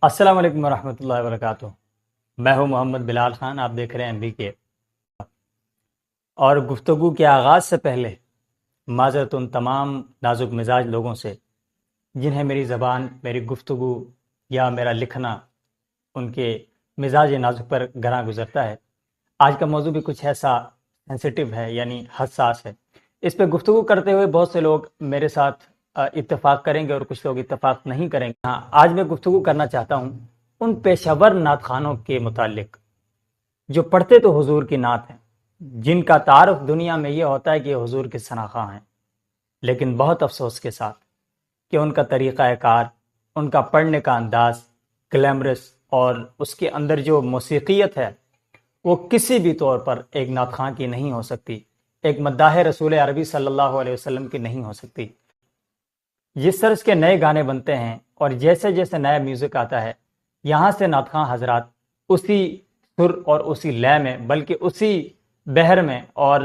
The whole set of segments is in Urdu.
السلام علیکم ورحمۃ اللہ وبرکاتہ۔ میں ہوں محمد بلال خان، آپ دیکھ رہے ہیں MBK۔ اور گفتگو کے آغاز سے پہلے معذرت ان تمام نازک مزاج لوگوں سے جنہیں میری زبان، میری گفتگو یا میرا لکھنا ان کے مزاج نازک پر گراں گزرتا ہے۔ آج کا موضوع بھی کچھ ایسا سینسیٹیو ہے، یعنی حساس ہے۔ اس پہ گفتگو کرتے ہوئے بہت سے لوگ میرے ساتھ اتفاق کریں گے اور کچھ لوگ اتفاق نہیں کریں گے۔ ہاں، آج میں گفتگو کرنا چاہتا ہوں ان پیشہ ور نعت خوانوں کے متعلق جو پڑھتے تو حضور کی نعت ہیں، جن کا تعارف دنیا میں یہ ہوتا ہے کہ یہ حضور کے ثناءخواں ہیں، لیکن بہت افسوس کے ساتھ کہ ان کا طریقہ کار، ان کا پڑھنے کا انداز گلیمرس اور اس کے اندر جو موسیقیت ہے وہ کسی بھی طور پر ایک نعت خواں کی نہیں ہو سکتی، ایک مداح رسول عربی صلی اللہ علیہ وسلم کی نہیں ہو سکتی۔ جس طرح کے نئے گانے بنتے ہیں اور جیسے جیسے نیا میوزک آتا ہے، یہاں سے نعت خواں حضرات اسی سر اور اسی لے میں، بلکہ اسی بحر میں اور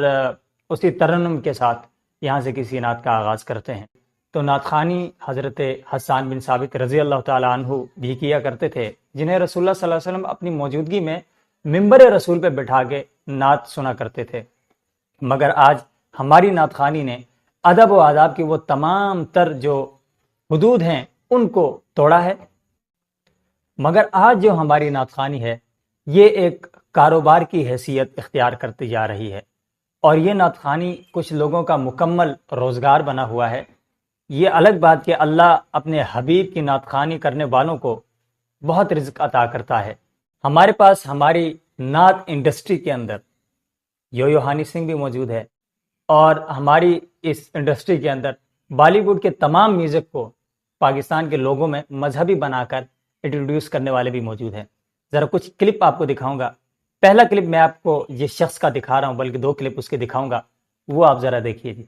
اسی ترنم کے ساتھ یہاں سے کسی نعت کا آغاز کرتے ہیں۔ تو نعت خوانی حضرت حسان بن ثابت رضی اللہ تعالیٰ عنہ بھی کیا کرتے تھے، جنہیں رسول اللہ صلی اللہ علیہ وسلم اپنی موجودگی میں ممبر رسول پہ بٹھا کے نعت سنا کرتے تھے۔ مگر آج ہماری نعت خوانی نے ادب و آداب کی وہ تمام تر جو حدود ہیں ان کو توڑا ہے۔ مگر آج جو ہماری نعت خوانی ہے یہ ایک کاروبار کی حیثیت اختیار کرتی جا رہی ہے، اور یہ نعت خوانی کچھ لوگوں کا مکمل روزگار بنا ہوا ہے۔ یہ الگ بات کہ اللہ اپنے حبیب کی نعت خوانی کرنے والوں کو بہت رزق عطا کرتا ہے۔ ہمارے پاس ہماری نعت انڈسٹری کے اندر یو ہانی سنگھ بھی موجود ہے، اور ہماری اس انڈسٹری کے اندر بالی ووڈ کے تمام میوزک کو پاکستان کے لوگوں میں مذہبی بنا کر انٹروڈیوس کرنے والے بھی موجود ہیں۔ ذرا کچھ کلپ آپ کو دکھاؤں گا۔ پہلا کلپ میں آپ کو یہ شخص کا دکھا رہا ہوں، بلکہ 2 کلپ اس کے دکھاؤں گا، وہ آپ ذرا دیکھیے جی۔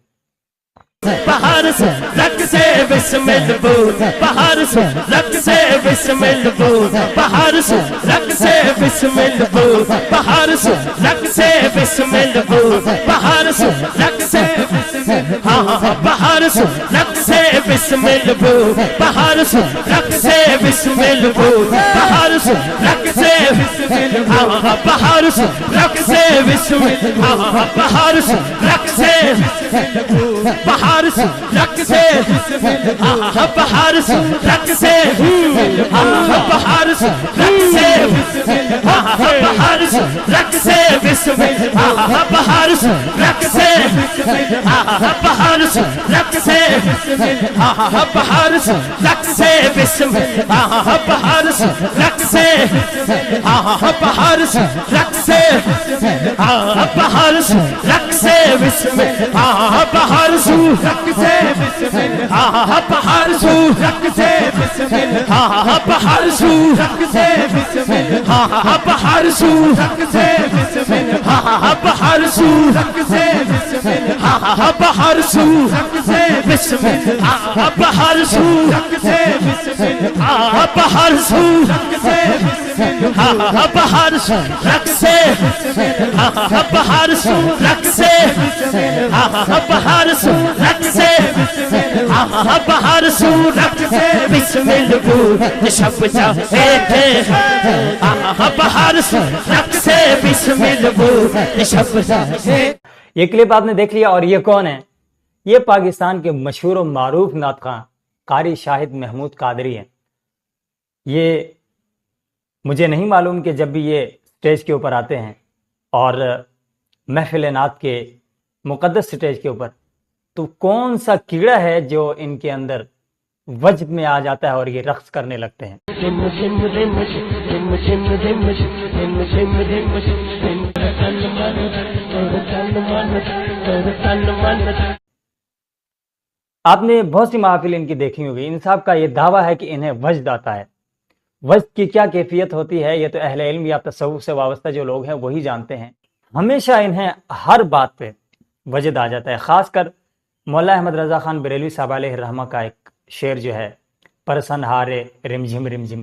بہار سے رنگ سے بسمل بول، بہار سے رنگ سے بسمل بول، بہار سے رنگ سے بسمل بول، بہار سے رنگ سے بسمل بول، بہار سے رنگ سے ہاں ہاں بہار سے رنگ سے بسمل بول، بہار سے رنگ سے بسمل بول، بہار سے رنگ سے ہاں ہاں بہار سے رنگ سے بسمل ہاں ہاں بہار سے رنگ سے بہار سے رنگ سے بہار سے رنگ سے بہار سے رنگ سے بہار سے رنگ سے بسم بہار سے رنگ سے بہار سے رنگ سے بہار سے رنگ سے بسم بہار سے رنگ سے بہار سے رنگ سے بہار سے رنگ سے بسم بہار سے رنگ سے بہار سے رنگ سے بہار سے رنگ سے بہار سے رنگ سے بہار سے رنگ سے بہار سے رنگ سے بسم بہار سے رنگ سے بہار سے رنگ سے بہار سے رنگ سے بہار سے رنگ سے بہار سے رنگ سے بہار سے رنگ سے بسمل بول شب چاہے تھے بہار سے رنگ سے بسمل بول شب چاہے۔ یہ کلپ آپ نے دیکھ لیا، اور یہ کون ہے؟ یہ پاکستان کے مشہور و معروف نعت خواں قاری شاہد محمود قادری ہیں۔ یہ مجھے نہیں معلوم کہ جب بھی یہ سٹیج کے اوپر آتے ہیں اور محفل نعت کے مقدس سٹیج کے اوپر، تو کون سا کیڑا ہے جو ان کے اندر وجد میں آ جاتا ہے اور یہ رقص کرنے لگتے ہیں۔ آپ نے بہت سی محافل ان کی دیکھی ہوگی، ان صاحب کا یہ دعویٰ ہے کہ انہیں وجد آتا ہے۔ وجد کی کیا کیفیت ہوتی ہے یہ تو اہل علم یا تصوف سے وابستہ جو لوگ ہیں وہی جانتے ہیں۔ ہمیشہ انہیں ہر بات پہ وجد آ جاتا ہے۔ خاص کر مولا احمد رضا خان بریلوی صاحب علیہ الرحمہ کا ایک شعر جو ہے، پرسن ہارے رمجھم رمجھم،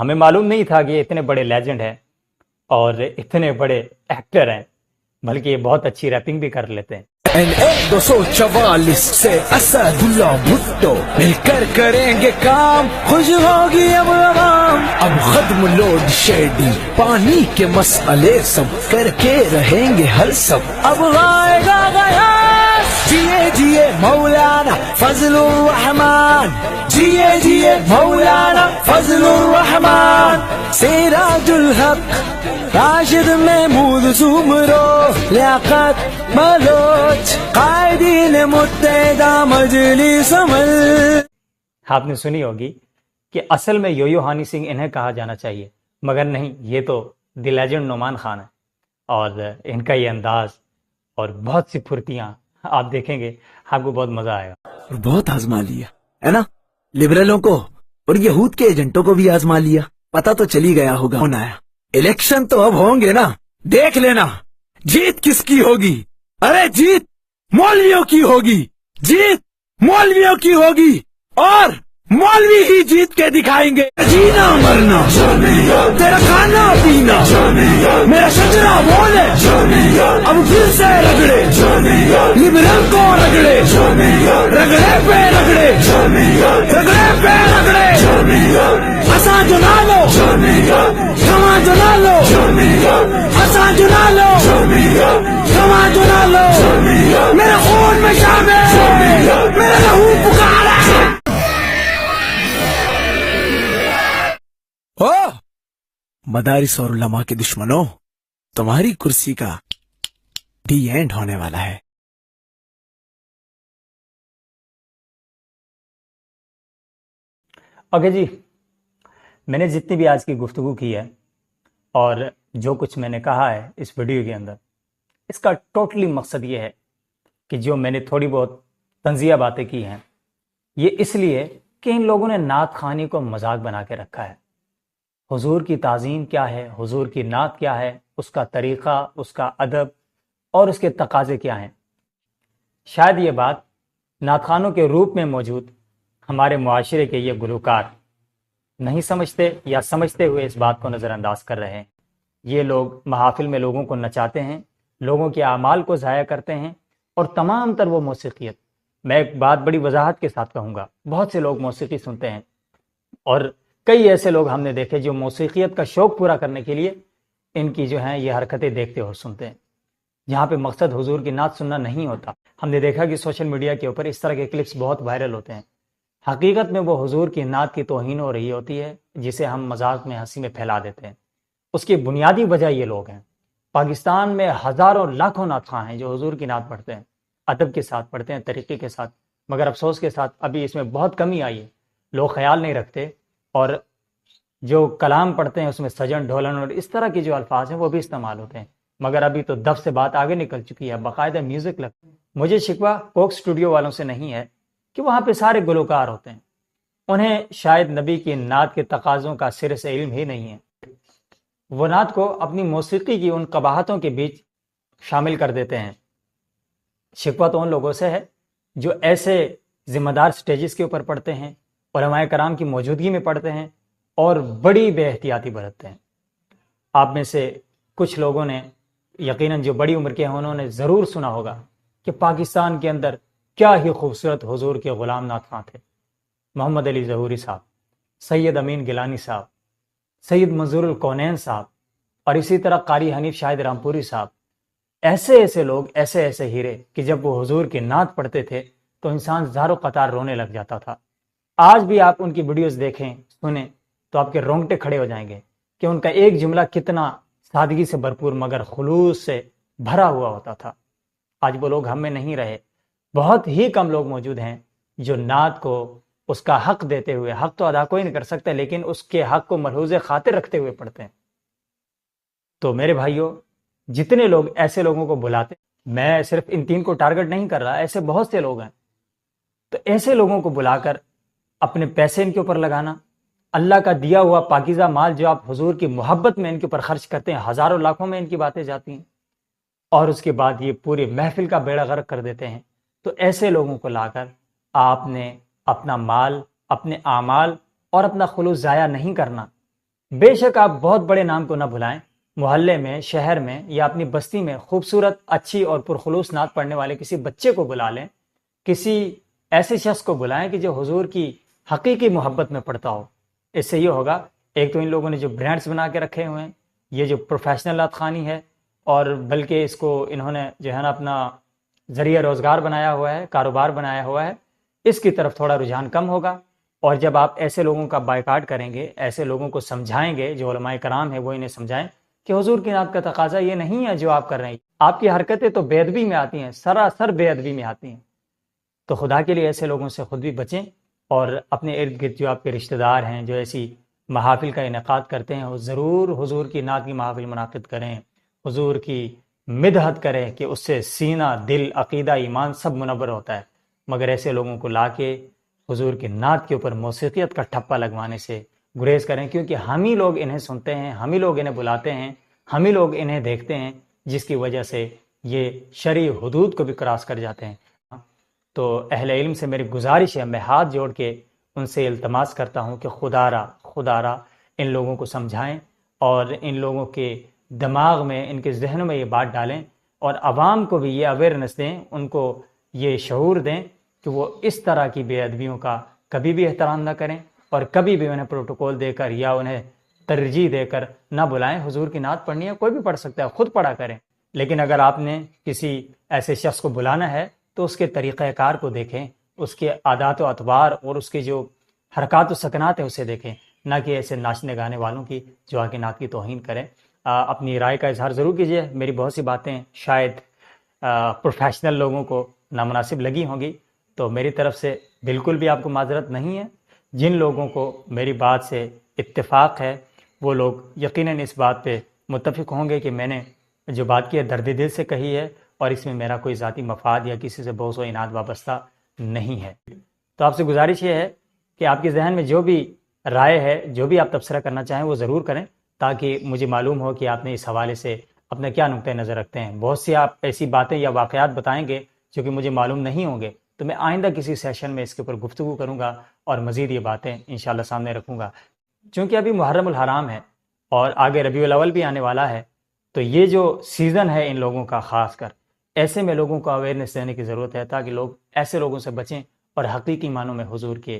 ہمیں معلوم نہیں تھا کہ یہ اتنے بڑے لیجنڈ ہیں اور اتنے بڑے ایکٹر ہیں، بلکہ یہ بہت اچھی ریپنگ بھی کر لیتے ہیں۔ NA 244 سے اسد اللہ بھٹو مل کر کریں گے کام، خوش ہوگی اب عوام، اب ختم لوڈ شیڈنگ، پانی کے مسئلے سب کر کے رہیں گے حل سب، اب آئے گا گیا جیے جیے مولانا فضل الرحمان، جیے جیے مولانا فضل الرحمان، سراج الحق راشد محمود سومرو لیاقت ملوچ قائدین متحدہ مجلس عمل۔ آپ نے سنی ہوگی کہ اصل میں یویو ہانی سنگھ انہیں کہا جانا چاہیے، مگر نہیں، یہ تو دی لیجنڈ نعمان خان ہے، اور ان کا یہ انداز اور بہت سی پھرتیاں آپ دیکھیں گے، آپ کو بہت مزہ آئے گا۔ اور بہت آزما لیا ہے نا، لبرلوں کو اور یہود کے ایجنٹوں کو بھی آزما لیا، پتہ تو چلی گیا ہوگا کون آیا۔ الیکشن تو اب ہوں گے نا، دیکھ لینا جیت کس کی ہوگی۔ ارے جیت مولویوں کی ہوگی، جیت مولویوں کی ہوگی، اور مولوی ہی جیت کے دکھائیں گے۔ جینا مرنا تیرا کھانا پینا میرا شجرا بولے، اب پھر سے رگڑے لبرل کو، رگڑے رگڑے پہ رگڑے، رگڑے پہ رگڑے، اساں جو نہ لو کما جو نہ لو، اساں جو نہ لو کما جو نہ لو، میرے خون میں شامل میرا لہو پکارا۔ مدارس اور علماء کے دشمنوں، تمہاری کرسی کا ڈی اینڈ ہونے والا ہے۔ اوکے جی، میں نے جتنی بھی آج کی گفتگو کی ہے اور جو کچھ میں نے کہا ہے اس ویڈیو کے اندر، اس کا ٹوٹلی مقصد یہ ہے کہ جو میں نے تھوڑی بہت طنزیہ باتیں کی ہیں، یہ اس لیے کہ ان لوگوں نے نعت خوانی کو مذاق بنا کے رکھا ہے۔ حضور کی تعظیم کیا ہے، حضور کی نعت کیا ہے، اس کا طریقہ، اس کا ادب اور اس کے تقاضے کیا ہیں، شاید یہ بات نعت خوانوں کے روپ میں موجود ہمارے معاشرے کے یہ گلوکار نہیں سمجھتے، یا سمجھتے ہوئے اس بات کو نظر انداز کر رہے ہیں۔ یہ لوگ محافل میں لوگوں کو نچاتے ہیں، لوگوں کے اعمال کو ضائع کرتے ہیں، اور تمام تر وہ موسیقیت، میں ایک بات بڑی وضاحت کے ساتھ کہوں گا، بہت سے لوگ موسیقی سنتے ہیں، اور کئی ایسے لوگ ہم نے دیکھے جو موسیقیت کا شوق پورا کرنے کے لیے ان کی جو ہیں یہ حرکتیں دیکھتے اور سنتے ہیں، جہاں پہ مقصد حضور کی نعت سننا نہیں ہوتا۔ ہم نے دیکھا کہ سوشل میڈیا کے اوپر اس طرح کے کلپس بہت وائرل ہوتے ہیں، حقیقت میں وہ حضور کی نعت کی توہین ہو رہی ہوتی ہے، جسے ہم مذاق میں، ہنسی میں پھیلا دیتے ہیں۔ اس کی بنیادی وجہ یہ لوگ ہیں۔ پاکستان میں ہزاروں لاکھوں نعت خواں ہیں جو حضور کی نعت پڑھتے ہیں، ادب کے ساتھ پڑھتے ہیں، طریقے کے ساتھ، مگر افسوس کے ساتھ ابھی اس میں بہت کمی آئی ہے، لوگ خیال نہیں رکھتے، اور جو کلام پڑھتے ہیں اس میں سجن ڈھولن اور اس طرح کے جو الفاظ ہیں وہ بھی استعمال ہوتے ہیں، مگر ابھی تو دف سے بات آگے نکل چکی ہے، باقاعدہ میوزک لگتا ہے۔ مجھے شکوہ کوک اسٹوڈیو والوں سے نہیں ہے کہ وہاں پہ سارے گلوکار ہوتے ہیں، انہیں شاید نبی کی نعت کے تقاضوں کا سر سے علم ہی نہیں ہے، وہ نعت کو اپنی موسیقی کی ان قباحتوں کے بیچ شامل کر دیتے ہیں۔ شکوہ تو ان لوگوں سے ہے جو ایسے ذمہ دار سٹیجز کے اوپر پڑھتے ہیں، علماء کرام کی موجودگی میں پڑھتے ہیں، اور بڑی بے احتیاطی برتتے ہیں۔ آپ میں سے کچھ لوگوں نے یقیناً جو بڑی عمر کے ہیں انہوں نے ضرور سنا ہوگا کہ پاکستان کے اندر کیا ہی خوبصورت حضور کے غلام نعت خواں تھے، محمد علی ظہوری صاحب، سید امین گیلانی صاحب، سید منظور الکونین صاحب، اور اسی طرح قاری حنیف شاہد رامپوری صاحب۔ ایسے ایسے لوگ، ایسے ایسے ہیرے کہ جب وہ حضور کی نعت پڑھتے تھے تو انسان زار و قطار رونے لگ جاتا تھا۔ آج بھی آپ ان کی ویڈیوز دیکھیں، سنیں تو آپ کے رونگٹے کھڑے ہو جائیں گے کہ ان کا ایک جملہ کتنا سادگی سے بھرپور مگر خلوص سے بھرا ہوا ہوتا تھا۔ آج وہ لوگ ہم میں نہیں رہے، بہت ہی کم لوگ موجود ہیں جو نعت کو اس کا حق دیتے ہوئے، حق تو ادا کوئی نہیں کر سکتا لیکن اس کے حق کو ملحوظ خاطر رکھتے ہوئے پڑھتے ہیں۔ تو میرے بھائیوں، جتنے لوگ ایسے لوگوں کو بلاتے، میں صرف ان تین کو ٹارگٹ نہیں کر رہا، ایسے بہت سے لوگ ہیں، تو ایسے لوگوں کو بلا کر اپنے پیسے ان کے اوپر لگانا، اللہ کا دیا ہوا پاکیزہ مال جو آپ حضور کی محبت میں ان کے اوپر خرچ کرتے ہیں، ہزاروں لاکھوں میں ان کی باتیں جاتی ہیں، اور اس کے بعد یہ پوری محفل کا بیڑا غرق کر دیتے ہیں۔ تو ایسے لوگوں کو لا کر آپ نے اپنا مال، اپنے اعمال اور اپنا خلوص ضائع نہیں کرنا، بے شک آپ بہت بڑے نام کو نہ بھلائیں، محلے میں، شہر میں یا اپنی بستی میں خوبصورت، اچھی اور پرخلوص نعت پڑھنے والے کسی بچے کو بلا لیں، کسی ایسے شخص کو بلائیں کہ جو حضور کی حقیقی محبت میں پڑھتا ہو۔ اس سے یہ ہوگا، ایک تو ان لوگوں نے جو برانڈز بنا کے رکھے ہوئے ہیں، یہ جو پروفیشنل نعت خوانی ہے، اور بلکہ اس کو انہوں نے جو ہے نا اپنا ذریعہ روزگار بنایا ہوا ہے، کاروبار بنایا ہوا ہے، اس کی طرف تھوڑا رجحان کم ہوگا۔ اور جب آپ ایسے لوگوں کا بائیکاٹ کریں گے، ایسے لوگوں کو سمجھائیں گے، جو علماء کرام ہیں وہ انہیں سمجھائیں کہ حضور کی نعت کا تقاضا یہ نہیں ہے جو آپ کر رہے ہیں، آپ کی حرکتیں تو بے ادبی میں آتی ہیں، سراسر بے ادبی میں آتی ہیں، تو خدا کے لیے ایسے لوگوں سے خود بھی بچیں، اور اپنے ارد گرد جو آپ کے رشتہ دار ہیں جو ایسی محافل کا انعقاد کرتے ہیں، وہ ضرور حضور کی نعت کی محافل منعقد کریں، حضور کی مدحت کریں کہ اس سے سینہ، دل، عقیدہ، ایمان سب منور ہوتا ہے۔ مگر ایسے لوگوں کو لا کے حضور کی نعت کے اوپر موسیقیت کا ٹھپا لگوانے سے گریز کریں، کیونکہ ہم ہی لوگ انہیں سنتے ہیں، ہم ہی لوگ انہیں بلاتے ہیں، ہم ہی لوگ انہیں دیکھتے ہیں، جس کی وجہ سے یہ شرعی حدود کو بھی کراس کر جاتے ہیں۔ تو اہل علم سے میری گزارش ہے، میں ہاتھ جوڑ کے ان سے التماس کرتا ہوں کہ خدا را ان لوگوں کو سمجھائیں، اور ان لوگوں کے دماغ میں، ان کے ذہنوں میں یہ بات ڈالیں، اور عوام کو بھی یہ اویئرنس دیں، ان کو یہ شعور دیں کہ وہ اس طرح کی بے ادبیوں کا کبھی بھی احترام نہ کریں، اور کبھی بھی انہیں پروٹوکول دے کر یا انہیں ترجیح دے کر نہ بلائیں۔ حضور کی نعت پڑھنی ہے، کوئی بھی پڑھ سکتا ہے، خود پڑھا کریں، لیکن اگر آپ نے کسی ایسے شخص کو بلانا ہے تو اس کے طریقہ کار کو دیکھیں، اس کے عادات و اطوار اور اس کے جو حرکات و سکنات ہیں اسے دیکھیں، نہ کہ ایسے ناچنے گانے والوں کی جو آگے نعت کی توہین کریں۔ اپنی رائے کا اظہار ضرور کیجیے، میری بہت سی باتیں شاید پروفیشنل لوگوں کو نامناسب لگی ہوں گی، تو میری طرف سے بالکل بھی آپ کو معذرت نہیں ہے۔ جن لوگوں کو میری بات سے اتفاق ہے وہ لوگ یقیناً اس بات پہ متفق ہوں گے کہ میں نے جو بات کی ہے درد دل سے کہی ہے، اور اس میں میرا کوئی ذاتی مفاد یا کسی سے بغض و عناد وابستہ نہیں ہے۔ تو آپ سے گزارش یہ ہے کہ آپ کے ذہن میں جو بھی رائے ہے، جو بھی آپ تبصرہ کرنا چاہیں وہ ضرور کریں، تاکہ مجھے معلوم ہو کہ آپ نے اس حوالے سے اپنا کیا نقطۂ نظر رکھتے ہیں۔ بہت سی آپ ایسی باتیں یا واقعات بتائیں گے جو کہ مجھے معلوم نہیں ہوں گے، تو میں آئندہ کسی سیشن میں اس کے اوپر گفتگو کروں گا اور مزید یہ باتیں انشاءاللہ سامنے رکھوں گا۔ چونکہ ابھی محرم الحرام ہے اور آگے ربیع الاول بھی آنے والا ہے، تو یہ جو سیزن ہے ان لوگوں کا خاص کر، ایسے میں لوگوں کو اویئرنیس دینے کی ضرورت ہے، تاکہ لوگ ایسے لوگوں سے بچیں اور حقیقی معنوں میں حضور کے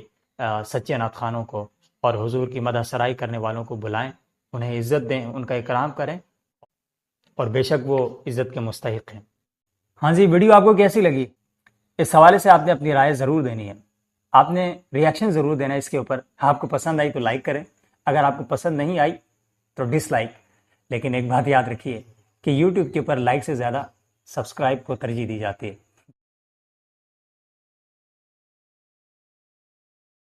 سچے نعت خوانوں کو اور حضور کی مدح سرائی کرنے والوں کو بلائیں، انہیں عزت دیں، ان کا اکرام کریں، اور بے شک وہ عزت کے مستحق ہیں۔ ہاں جی، ویڈیو آپ کو کیسی لگی؟ اس حوالے سے آپ نے اپنی رائے ضرور دینی ہے، آپ نے ریاکشن ضرور دینا ہے اس کے اوپر۔ آپ کو پسند آئی تو لائک کریں، اگر آپ کو پسند نہیں آئی تو ڈس لائک۔ لیکن ایک بات یاد رکھیے کہ یوٹیوب کے اوپر لائک سے زیادہ سبسکرائب کو ترجیح دی جاتی ہے۔